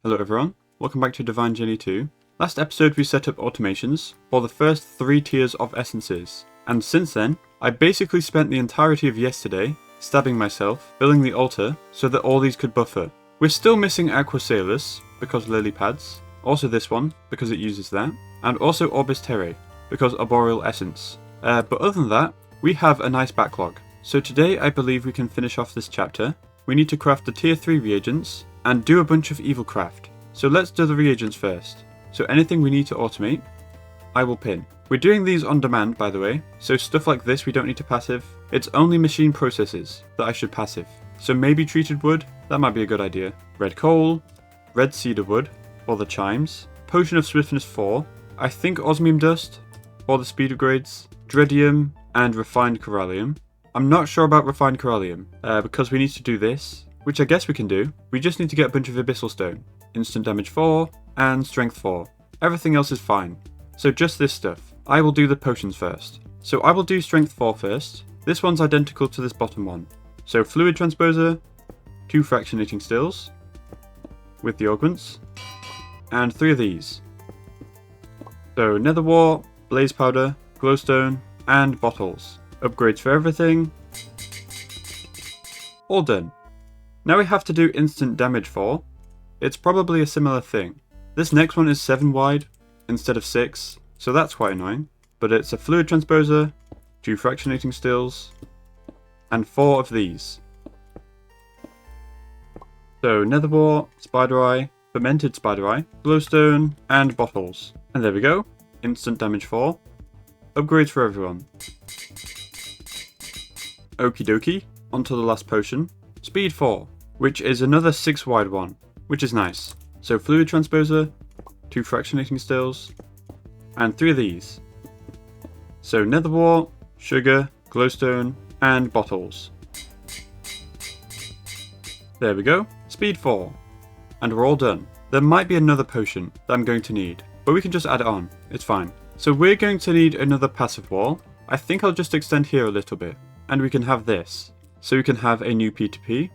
Hello everyone, welcome back to Divine Journey 2. Last episode we set up automations for the first 3 tiers of essences, and since then, I basically spent the entirety of yesterday stabbing myself, building the altar so that all these could buffer. We're still missing Aqua Salus because lily pads, also this one because it uses that, and also Orbis Terrae because Arboreal Essence. But other than that, we have a nice backlog. So today I believe we can finish off this chapter. We need to craft the tier 3 reagents and do a bunch of Evilcraft. So let's do the reagents first. So anything we need to automate, I will pin. We're doing these on demand, by the way, so stuff like this we don't need to passive. It's only machine processes that I should passive. So maybe treated wood, that might be a good idea. Red coal, red cedar wood for the chimes, potion of swiftness 4, I think osmium dust for the speed upgrades, dreadium and refined corallium. I'm not sure about refined corallium, because we need to do this, which I guess we can do. We just need to get a bunch of abyssal stone, instant damage 4 and strength 4. Everything else is fine. So just this stuff. I will do the potions first. So I will do strength 4 first. This one's identical to this bottom one. So fluid transposer, 2 fractionating stills with the augments, and 3 of these. So nether wart, blaze powder, glowstone, and bottles. Upgrades for everything. All done. Now we have to do instant damage 4. It's probably a similar thing. This next one is 7 wide instead of 6, so that's quite annoying. But it's a fluid transposer, 2 fractionating stills, and 4 of these. So nether wart, spider eye, fermented spider eye, glowstone, and bottles. And there we go. Instant damage 4. Upgrades for everyone. Okie dokie. Onto the last potion. Speed 4, which is another 6 wide one, which is nice. So fluid transposer, 2 fractionating stills, and 3 of these. So nether wart, sugar, glowstone, and bottles. There we go. Speed 4. And we're all done. There might be another potion that I'm going to need, but we can just add it on. It's fine. So we're going to need another passive wall. I think I'll just extend here a little bit, and we can have this. So we can have a new P2P.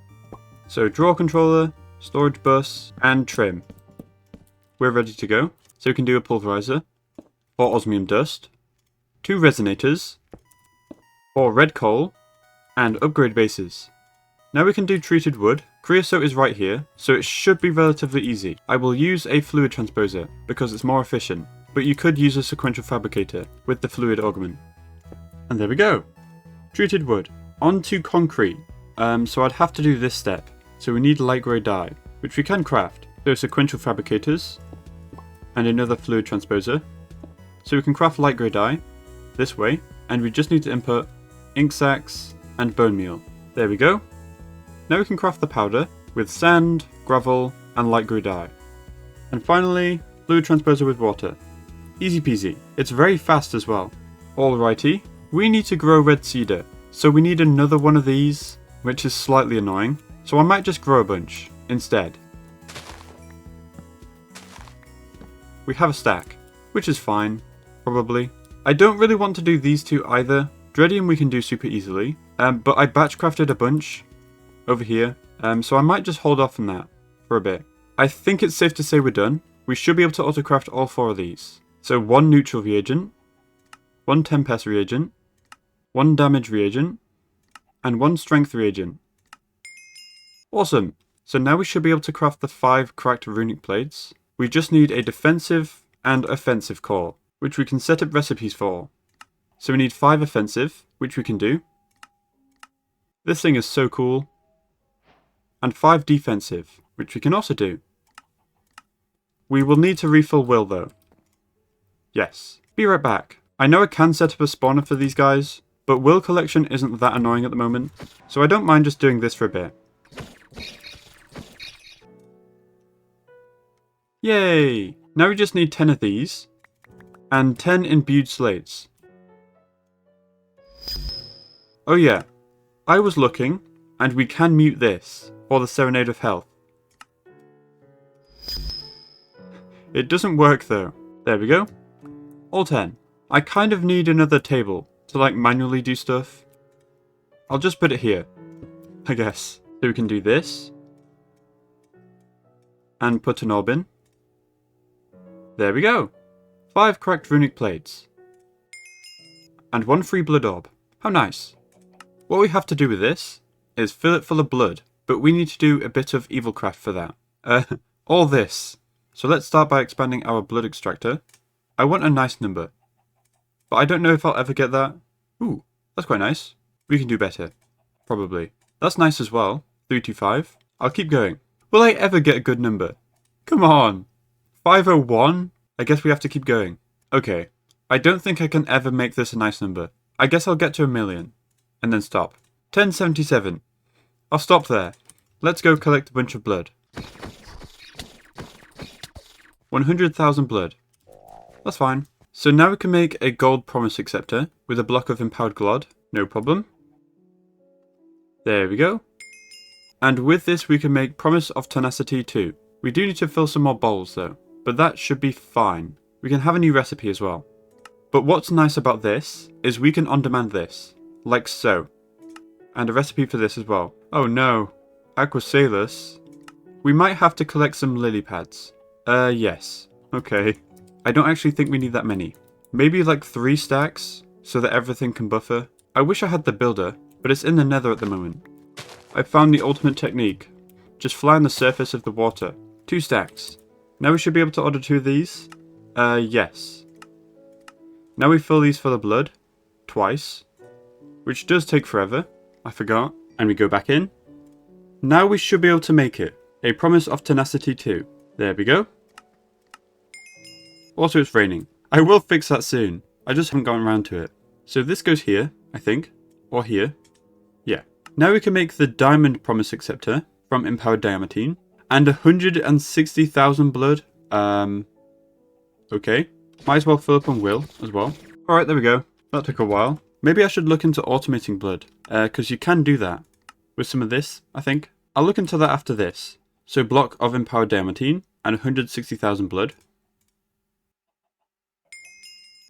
So draw controller, storage bus, and trim. We're ready to go. So we can do a pulverizer, 4 osmium dust, 2 resonators, 4 red coal, and upgrade bases. Now we can do treated wood. Creosote is right here, so it should be relatively easy. I will use a fluid transposer because it's more efficient, but you could use a sequential fabricator with the fluid augment. And there we go. Treated wood. Onto concrete. So I'd have to do this step. So we need light grey dye, which we can craft. So sequential fabricators, and another fluid transposer. So we can craft light grey dye this way, and we just need to input ink sacs and bone meal. There we go. Now we can craft the powder with sand, gravel, and light grey dye. And finally, fluid transposer with water. Easy peasy. It's very fast as well. Alrighty, we need to grow red cedar. So we need another one of these, which is slightly annoying. So I might just grow a bunch instead. We have a stack, which is fine, probably. I don't really want to do these two either. Dreadium we can do super easily, but I batch crafted a bunch over here, so I might just hold off on that for a bit. I think it's safe to say we're done. We should be able to autocraft all 4 of these. So 1 neutral reagent, 1 tempest reagent, 1 damage reagent, and 1 strength reagent. Awesome! So now we should be able to craft the 5 cracked runic plates. We just need a defensive and offensive core, which we can set up recipes for. So we need 5 offensive, which we can do. This thing is so cool. And 5 defensive, which we can also do. We will need to refill will though. Yes. Be right back. I know I can set up a spawner for these guys, but will collection isn't that annoying at the moment, so I don't mind just doing this for a bit. Yay! Now we just need 10 of these, and 10 imbued slates. Oh yeah, I was looking, and we can mute this for the Serenade of Health. It doesn't work though. There we go. All 10. I kind of need another table to like manually do stuff. I'll just put it here, I guess. So we can do this. and put an orb in. There we go. 5 cracked runic plates. And 1 free blood orb. How nice. What we have to do with this is fill it full of blood, but we need to do a bit of Evilcraft for that. All this. So let's start by expanding our blood extractor. I want a nice number, but I don't know if I'll ever get that. Ooh, that's quite nice. We can do better. Probably. That's nice as well. 325. I'll keep going. Will I ever get a good number? Come on. 501? I guess we have to keep going. Okay. I don't think I can ever make this a nice number. I guess I'll get to 1,000,000. And then stop. 1077. I'll stop there. Let's go collect a bunch of blood. 100,000 blood. That's fine. So now we can make a gold promise acceptor with a block of empowered glod. No problem. There we go. And with this we can make promise of tenacity too. We do need to fill some more bowls though, but that should be fine. We can have a new recipe as well. But what's nice about this is we can on-demand this, like so. And a recipe for this as well. Oh no, Aquasalus. We might have to collect some lily pads. Yes. Okay. I don't actually think we need that many. Maybe like 3 stacks, so that everything can buffer. I wish I had the builder, but it's in the nether at the moment. I found the ultimate technique. Just fly on the surface of the water. 2 stacks. Now we should be able to order 2 of these. Yes. Now we fill these full of blood. Twice. Which does take forever. I forgot. And we go back in. Now we should be able to make it. A promise of tenacity 2. There we go. Also it's raining. I will fix that soon. I just haven't gotten around to it. So this goes here, I think. Or here. Yeah. Now we can make the diamond promise acceptor from empowered diamantine. And 160,000 blood. Okay. Might as well fill up on will as well. Alright, there we go. That took a while. Maybe I should look into automating blood. Because you can do that. With some of this, I think. I'll look into that after this. So block of empowered diamantine and 160,000 blood.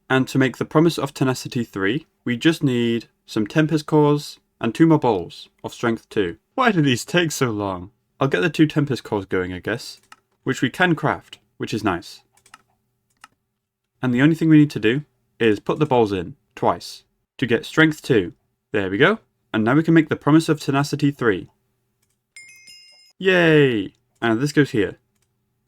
And to make the promise of tenacity 3, we just need some tempest cores and 2 more bowls of strength 2. Why do these take so long? I'll get the 2 tempest cores going, I guess. Which we can craft, which is nice. And the only thing we need to do is put the bowls in twice to get strength 2. There we go. And now we can make the promise of tenacity 3. Yay! And this goes here.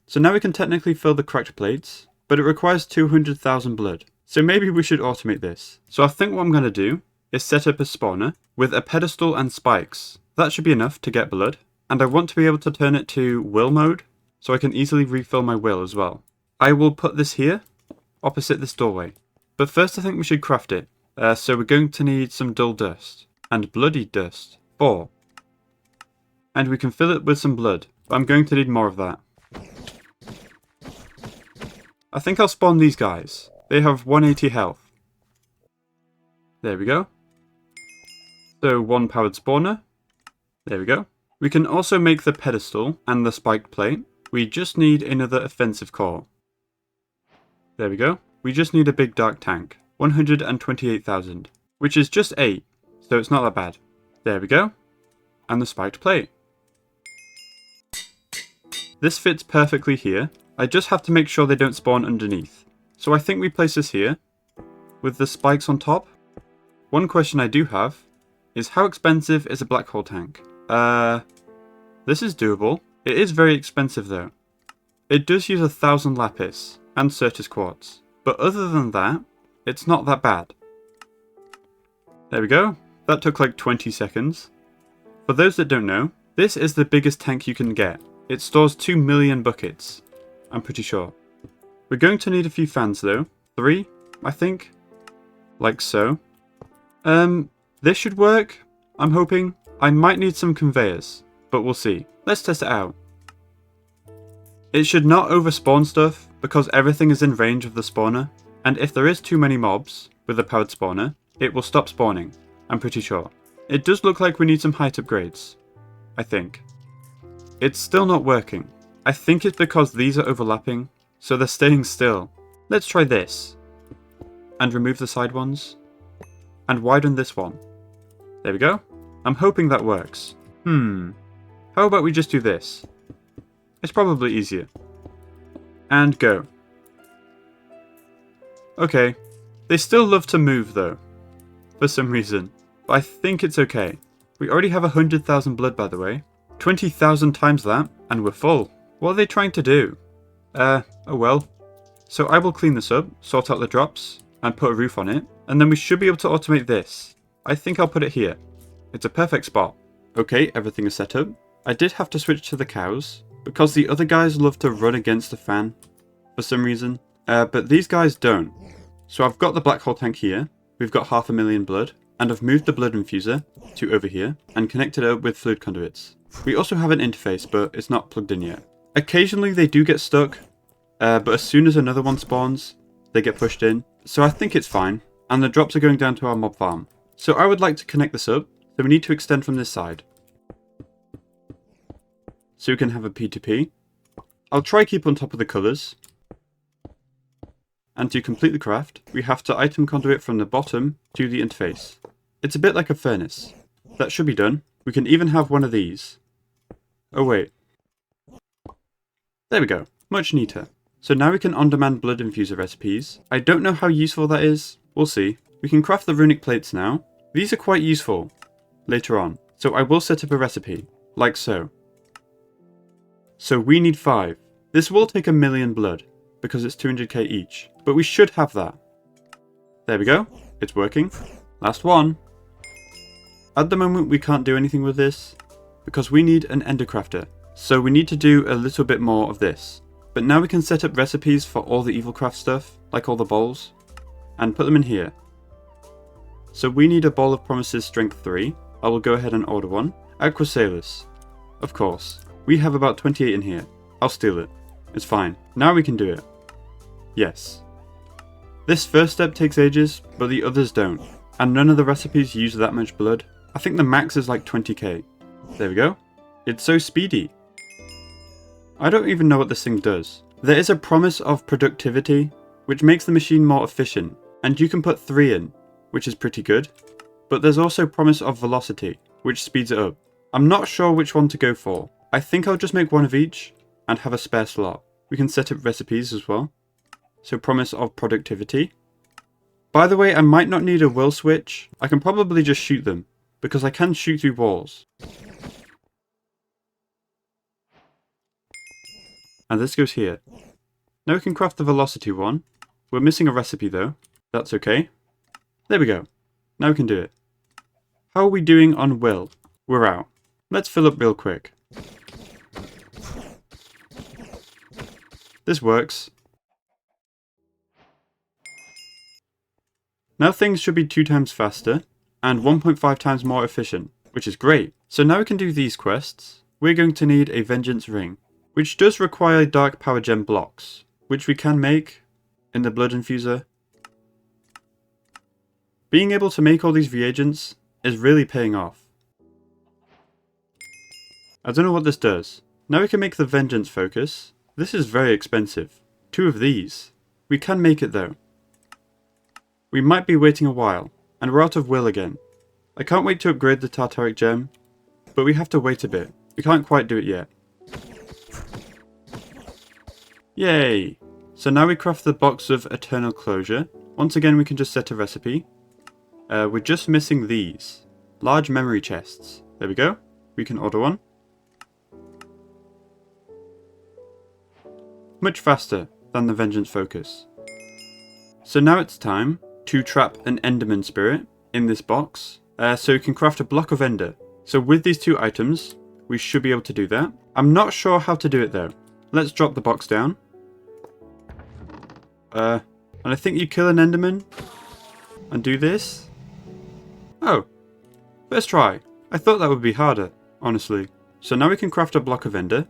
So now we can technically fill the cracked plates, but it requires 200,000 blood. So maybe we should automate this. So I think what I'm going to do is set up a spawner with a pedestal and spikes. That should be enough to get blood. And I want to be able to turn it to will mode, so I can easily refill my will as well. I will put this here, opposite this doorway. But first I think we should craft it. So we're going to need some dull dust. And bloody dust. 4. And we can fill it with some blood. But I'm going to need more of that. I think I'll spawn these guys. They have 180 health. There we go. So 1 powered spawner. There we go. We can also make the pedestal and the spiked plate. We just need another offensive core. There we go. We just need a big dark tank. 128,000. Which is just 8. So it's not that bad. There we go. And the spiked plate. This fits perfectly here. I just have to make sure they don't spawn underneath. So I think we place this here, with the spikes on top. One question I do have is how expensive is a black hole tank? This is doable. It is very expensive though. It does use 1,000 lapis and Certus quartz. But other than that, it's not that bad. There we go. That took like 20 seconds. For those that don't know, this is the biggest tank you can get. It stores 2 million buckets. I'm pretty sure. We're going to need a few fans though. 3, I think. Like so. This should work, I'm hoping. I might need some conveyors, but we'll see. Let's test it out. It should not overspawn stuff, because everything is in range of the spawner. And if there is too many mobs with a powered spawner, it will stop spawning. I'm pretty sure. It does look like we need some height upgrades. I think. It's still not working. I think it's because these are overlapping, so they're staying still. Let's try this. And remove the side ones. And widen this one. There we go. I'm hoping that works. How about we just do this? It's probably easier. And go. Okay. They still love to move though. For some reason. But I think it's okay. We already have 100,000 blood, by the way. 20,000 times that, and we're full. What are they trying to do? Oh well. So I will clean this up, sort out the drops, and put a roof on it. And then we should be able to automate this. I think I'll put it here. It's a perfect spot. Okay, everything is set up. I did have to switch to the cows, because the other guys love to run against the fan, for some reason. But these guys don't. So I've got the black hole tank here. We've got 500,000 blood. And I've moved the blood infuser to over here and connected it with fluid conduits. We also have an interface, but it's not plugged in yet. Occasionally they do get stuck, but as soon as another one spawns, they get pushed in. So I think it's fine, and the drops are going down to our mob farm. So I would like to connect this up, so we need to extend from this side. So we can have a P2P. I'll try keep on top of the colours. And to complete the craft, we have to item conduit from the bottom to the interface. It's a bit like a furnace. That should be done. We can even have one of these. Oh wait. There we go. Much neater. So now we can on-demand blood infuser recipes. I don't know how useful that is. We'll see. We can craft the runic plates now. These are quite useful later on. So I will set up a recipe, like so. So we need 5. This will take 1,000,000 blood, because it's 200k each. But we should have that. There we go. It's working. Last one. At the moment we can't do anything with this, because we need an endercrafter. So we need to do a little bit more of this. But now we can set up recipes for all the Evilcraft stuff, like all the bowls, and put them in here. So we need a bowl of promises strength 3. I will go ahead and order one. Aquasalis. Of course. We have about 28 in here. I'll steal it. It's fine. Now we can do it. Yes. This first step takes ages, but the others don't. And none of the recipes use that much blood. I think the max is like 20k. There we go. It's so speedy. I don't even know what this thing does. There is a promise of productivity, which makes the machine more efficient. And you can put 3 in, which is pretty good. But there's also promise of velocity, which speeds it up. I'm not sure which one to go for. I think I'll just make one of each, and have a spare slot. We can set up recipes as well. So promise of productivity. By the way, I might not need a will switch. I can probably just shoot them, because I can shoot through walls. And this goes here. Now we can craft the velocity one. We're missing a recipe though. That's okay. There we go. Now we can do it. How are we doing on will? We're out. Let's fill up real quick. This works. Now things should be 2 times faster and 1.5 times more efficient, which is great. So now we can do these quests. We're going to need a vengeance ring, which does require dark power gem blocks, which we can make in the blood infuser. Being able to make all these reagents is really paying off. I don't know what this does. Now we can make the vengeance focus. This is very expensive. 2 of these. We can make it though. We might be waiting a while, and we're out of will again. I can't wait to upgrade the tartaric gem, but we have to wait a bit. We can't quite do it yet. Yay! So now we craft the box of eternal closure. Once again we can just set a recipe. We're just missing these. Large memory chests. There we go. We can order one. Much faster than the vengeance focus. So now it's time to trap an enderman spirit in this box. So we can craft a block of ender. So with these 2 items, we should be able to do that. I'm not sure how to do it though. Let's drop the box down. And I think you kill an enderman and do this. Oh, first try. I thought that would be harder, honestly. So now we can craft a block of ender.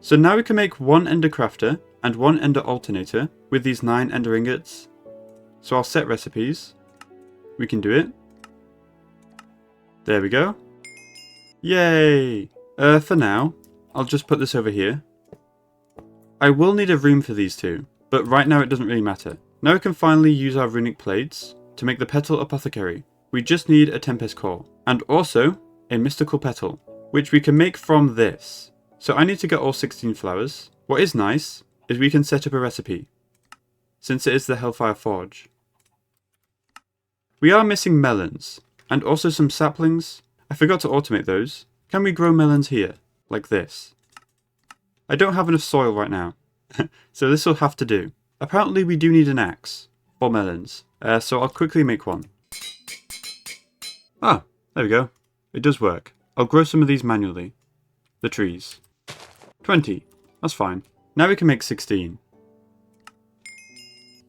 So now we can make 1 ender crafter and 1 ender alternator with these 9 ender ingots. So I'll set recipes. We can do it. There we go. Yay! For now, I'll just put this over here. I will need a room for these 2, but right now it doesn't really matter. Now we can finally use our runic plates to make the petal apothecary. We just need a tempest core, and also a mystical petal. which we can make from this. So I need to get all 16 flowers. What is nice is we can set up a recipe, since it is the Hellfire Forge. We are missing melons, and also some saplings. I forgot to automate those. Can we grow melons here, like this? I don't have enough soil right now, so this will have to do. Apparently we do need an axe for melons, so I'll quickly make one. Ah, there we go. It does work. I'll grow some of these manually. The trees. 20. That's fine. Now we can make 16.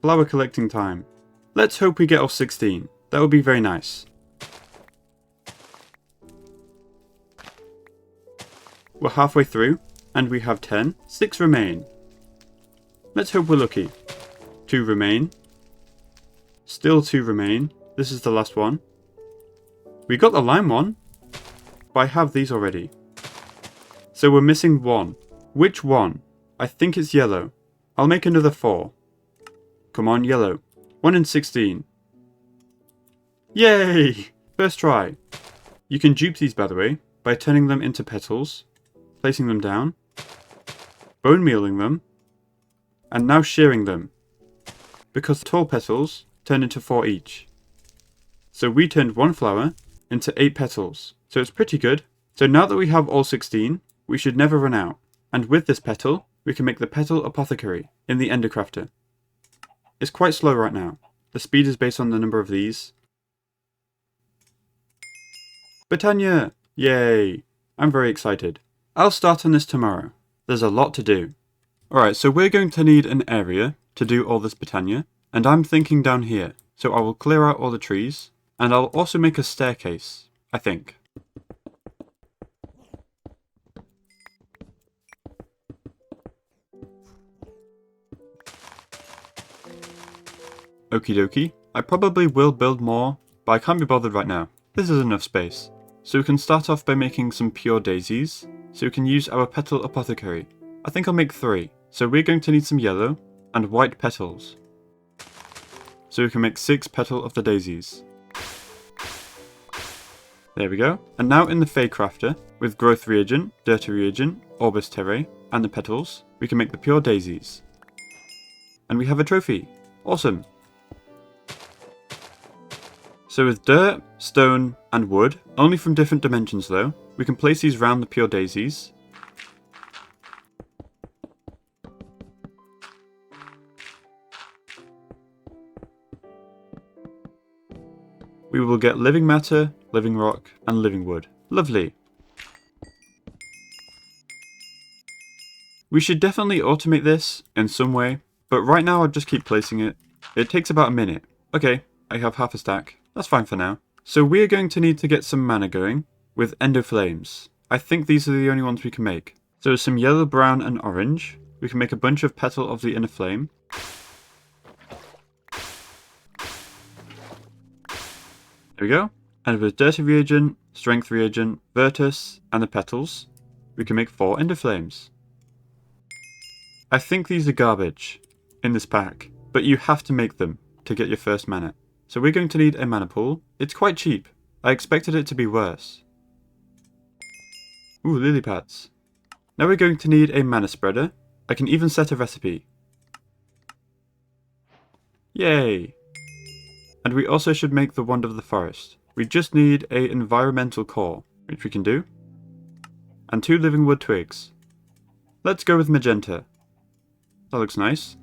Flower collecting time. Let's hope we get all 16. That would be very nice. We're halfway through, and we have 10. 6 remain. Let's hope we're lucky. 2 remain. Still 2 remain. This is the last one. We got the lime one, but I have these already. So we're missing 1. Which one? I think it's yellow. I'll make another 4. Come on, yellow. 1 in 16. Yay! First try. You can dupe these, by the way, by turning them into petals, placing them down, bone mealing them, and now shearing them, because tall petals turn into 4 each. So we turned 1 flower into 8 petals, so it's pretty good. So now that we have all 16, we should never run out. And with this petal, we can make the petal apothecary in the Endercrafter. It's quite slow right now. The speed is based on the number of these. Botania! Yay! I'm very excited. I'll start on this tomorrow. There's a lot to do. Alright, so we're going to need an area to do all this Botania, and I'm thinking down here. So I will clear out all the trees, and I'll also make a staircase, I think. Okie dokie. I probably will build more, but I can't be bothered right now. This is enough space. So we can start off by making some pure daisies, so we can use our petal apothecary. I think I'll make 3. So we're going to need some yellow and white petals. So we can make 6 petal of the daisies. There we go. And now in the Crafter, with growth reagent, dirty reagent, orbis terrae, and the petals, we can make the pure daisies. And we have a trophy. Awesome. So with dirt, stone, and wood, only from different dimensions though, we can place these round the pure daisies. We will get living matter, living rock, and living wood. Lovely. We should definitely automate this in some way, but right now I'll just keep placing it. It takes about a minute. Okay, I have half a stack. That's fine for now. So we're going to need to get some mana going with ender flames. I think these are the only ones we can make. So some yellow, brown, and orange. We can make a bunch of petal of the inner flame. There we go. And with dirty reagent, strength reagent, virtus, and the petals, we can make 4 ender flames. I think these are garbage in this pack, but you have to make them to get your first mana. So we're going to need a mana pool. It's quite cheap. I expected it to be worse. Ooh, lily pads. Now we're going to need a mana spreader. I can even set a recipe. Yay! And we also should make the Wand of the Forest. We just need a environmental core, which we can do. And 2 living wood twigs. Let's go with magenta. That looks nice.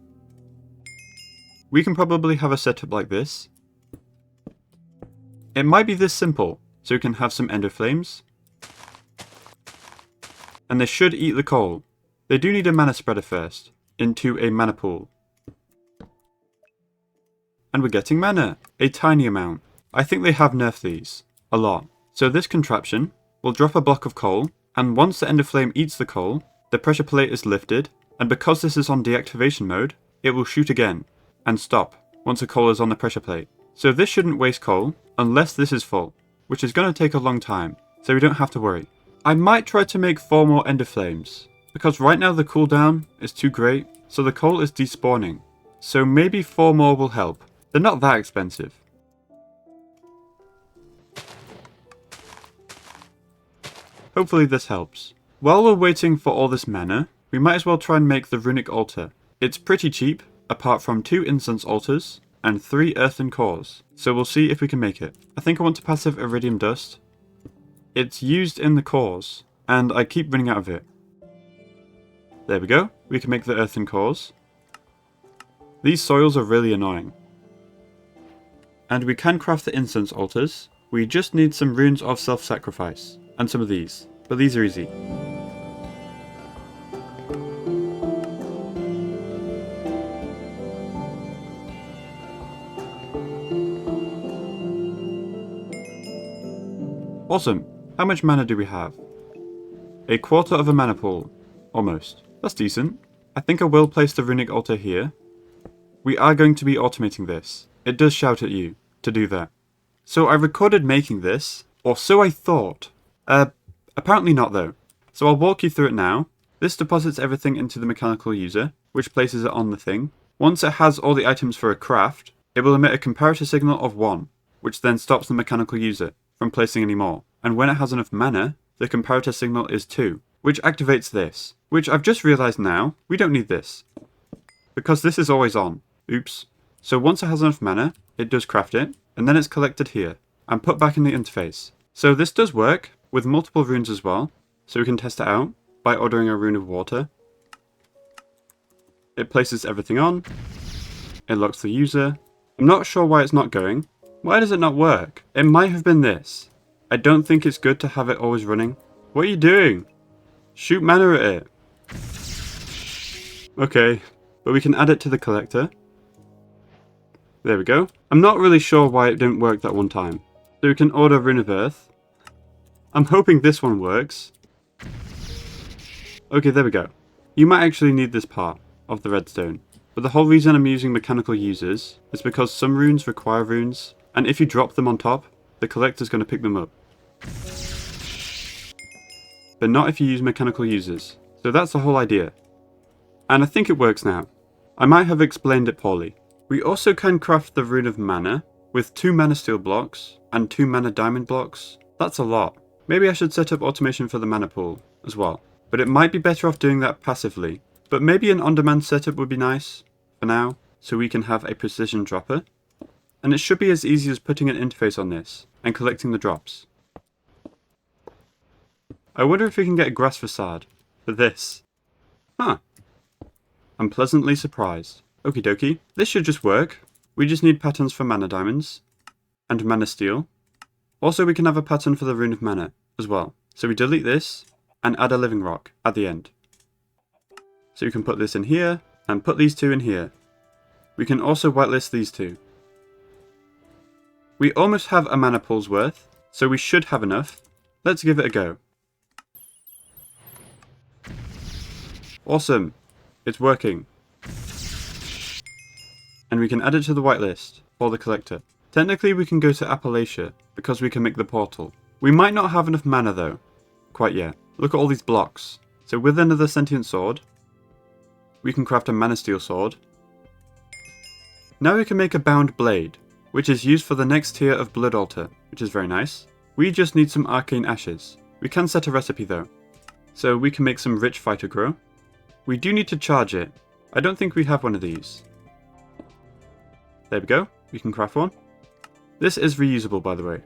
We can probably have a setup like this. It might be this simple, so we can have some ender flames. And they should eat the coal. They do need a mana spreader first, into a mana pool. And we're getting mana, a tiny amount. I think they have nerfed these, a lot. So this contraption will drop a block of coal, and once the ender flame eats the coal, the pressure plate is lifted, and because this is on deactivation mode, it will shoot again, and stop, once the coal is on the pressure plate. So this shouldn't waste coal, unless this is full, which is going to take a long time, so we don't have to worry. I might try to make 4 more ender flames, because right now the cooldown is too great, so the coal is despawning. So maybe 4 more will help. They're not that expensive. Hopefully this helps. While we're waiting for all this mana, we might as well try and make the Runic altar. It's pretty cheap, apart from 2 incense altars and 3 earthen cores. So we'll see if we can make it. I think I want to passive iridium dust. It's used in the cores, and I keep running out of it. There we go. We can make the earthen cores. These soils are really annoying. And we can craft the incense altars. We just need some runes of self-sacrifice. And some of these. But these are easy. Awesome. How much mana do we have? A quarter of a mana pool. Almost. That's decent. I think I will place the Runic altar here. We are going to be automating this. It does shout at you to do that. So I recorded making this, or so I thought. Apparently not though. So I'll walk you through it now. This deposits everything into the mechanical user, which places it on the thing. Once it has all the items for a craft, it will emit a comparator signal of 1, which then stops the mechanical user from placing any more. And when it has enough mana, the comparator signal is 2, which activates this, which I've just realised now, we don't need this. Because this is always on. Oops. So once it has enough mana, it does craft it, and then it's collected here, and put back in the interface. So this does work, with multiple runes as well, so we can test it out by ordering a rune of water. It places everything on, it locks the user. I'm not sure why it's not going. Why does it not work? It might have been this. I don't think it's good to have it always running. What are you doing? Shoot mana at it. Okay, but we can add it to the collector. There we go. I'm not really sure why it didn't work that one time. So we can order Rune of Earth. I'm hoping this one works. Okay, there we go. You might actually need this part of the redstone. But the whole reason I'm using mechanical users is because some runes require runes, and if you drop them on top, the collector's going to pick them up. But not if you use mechanical users. So that's the whole idea. And I think it works now. I might have explained it poorly. We also can craft the Rune of Mana with 2 mana steel blocks and 2 mana diamond blocks. That's a lot. Maybe I should set up automation for the mana pool as well. But it might be better off doing that passively. But maybe an on-demand setup would be nice for now, so we can have a precision dropper. And it should be as easy as putting an interface on this and collecting the drops. I wonder if we can get a grass facade for this. Huh. I'm pleasantly surprised. Okie dokie. This should just work. We just need patterns for mana diamonds and mana steel. Also, we can have a pattern for the Rune of Mana as well. So we delete this and add a living rock at the end. So you can put this in here and put these 2 in here. We can also whitelist these 2. We almost have a mana pool's worth, so we should have enough. Let's give it a go. Awesome. It's working. And we can add it to the whitelist for the collector. Technically we can go to Appalachia because we can make the portal. We might not have enough mana though. Quite yet. Look at all these blocks. So with another sentient sword, we can craft a mana steel sword. Now we can make a bound blade, which is used for the next tier of blood altar, which is very nice. We just need some arcane ashes. We can set a recipe though. So we can make some rich fighter grow. We do need to charge it. I don't think we have one of these. There we go. We can craft one. This is reusable, by the way.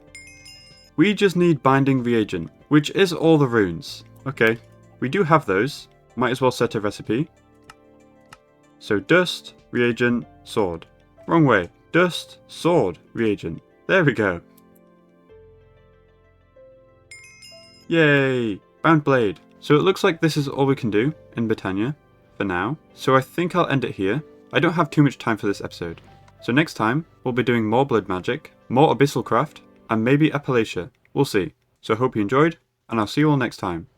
We just need binding reagent, which is all the runes. Okay, we do have those. Might as well set a recipe. So dust, reagent, sword. Wrong way. Dust, sword, reagent. There we go. Yay! Bound blade. So it looks like this is all we can do in Botania for now. So I think I'll end it here. I don't have too much time for this episode. So next time, we'll be doing more blood magic, more Evilcraft, and maybe Appalachia. We'll see. So hope you enjoyed, and I'll see you all next time.